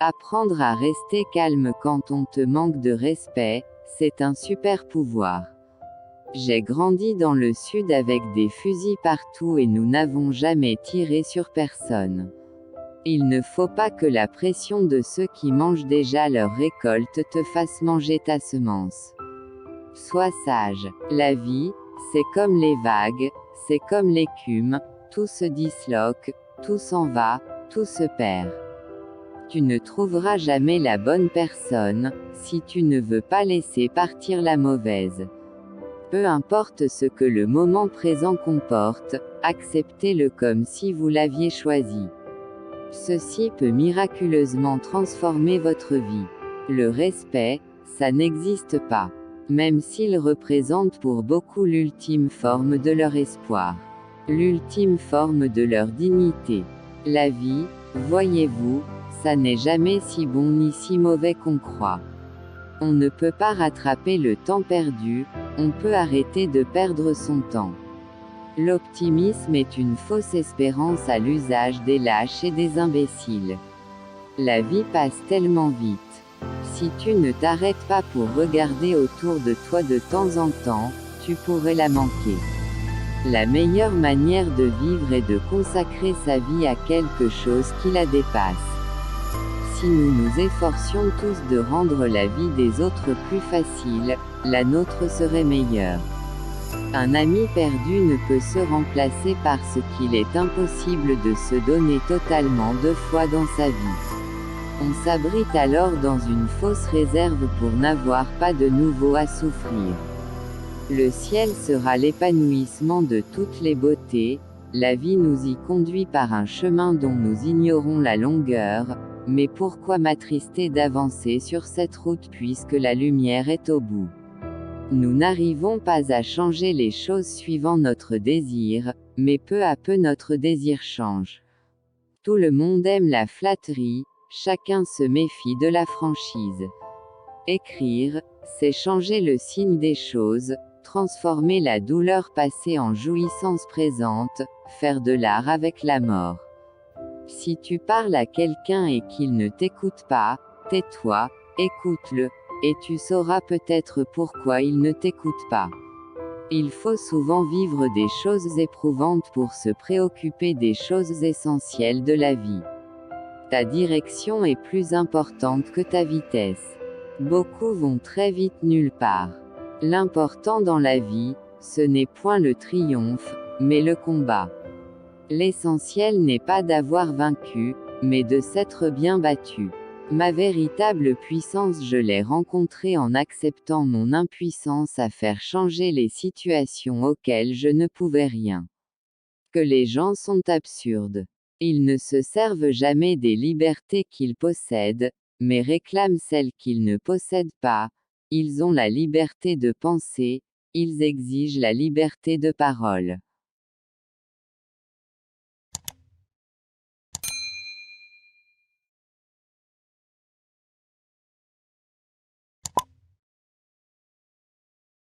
Apprendre à rester calme quand on te manque de respect, c'est un super pouvoir. J'ai grandi dans le sud avec des fusils partout et nous n'avons jamais tiré sur personne. Il ne faut pas que la pression de ceux qui mangent déjà leur récolte te fasse manger ta semence. Sois sage. La vie, c'est comme les vagues, c'est comme l'écume, tout se disloque, tout s'en va, tout se perd. Tu ne trouveras jamais la bonne personne, si tu ne veux pas laisser partir la mauvaise. Peu importe ce que le moment présent comporte, acceptez-le comme si vous l'aviez choisi. Ceci peut miraculeusement transformer votre vie. Le respect, ça n'existe pas. Même s'il représente pour beaucoup l'ultime forme de leur espoir. L'ultime forme de leur dignité. La vie, voyez-vous, ça n'est jamais si bon ni si mauvais qu'on croit. On ne peut pas rattraper le temps perdu, on peut arrêter de perdre son temps. L'optimisme est une fausse espérance à l'usage des lâches et des imbéciles. La vie passe tellement vite. Si tu ne t'arrêtes pas pour regarder autour de toi de temps en temps, tu pourrais la manquer. La meilleure manière de vivre est de consacrer sa vie à quelque chose qui la dépasse. Si nous nous efforcions tous de rendre la vie des autres plus facile, la nôtre serait meilleure. Un ami perdu ne peut se remplacer parce qu'il est impossible de se donner totalement 2 fois dans sa vie. On s'abrite alors dans une fausse réserve pour n'avoir pas de nouveau à souffrir. Le ciel sera l'épanouissement de toutes les beautés, la vie nous y conduit par un chemin dont nous ignorons la longueur, mais pourquoi m'attrister d'avancer sur cette route puisque la lumière est au bout? Nous n'arrivons pas à changer les choses suivant notre désir, mais peu à peu notre désir change. Tout le monde aime la flatterie, chacun se méfie de la franchise. Écrire, c'est changer le signe des choses, transformer la douleur passée en jouissance présente, faire de l'art avec la mort. Si tu parles à quelqu'un et qu'il ne t'écoute pas, tais-toi, écoute-le, et tu sauras peut-être pourquoi il ne t'écoute pas. Il faut souvent vivre des choses éprouvantes pour se préoccuper des choses essentielles de la vie. Ta direction est plus importante que ta vitesse. Beaucoup vont très vite nulle part. L'important dans la vie, ce n'est point le triomphe, mais le combat. L'essentiel n'est pas d'avoir vaincu, mais de s'être bien battu. Ma véritable puissance je l'ai rencontrée en acceptant mon impuissance à faire changer les situations auxquelles je ne pouvais rien. Que les gens sont absurdes. Ils ne se servent jamais des libertés qu'ils possèdent, mais réclament celles qu'ils ne possèdent pas. Ils ont la liberté de penser, ils exigent la liberté de parole.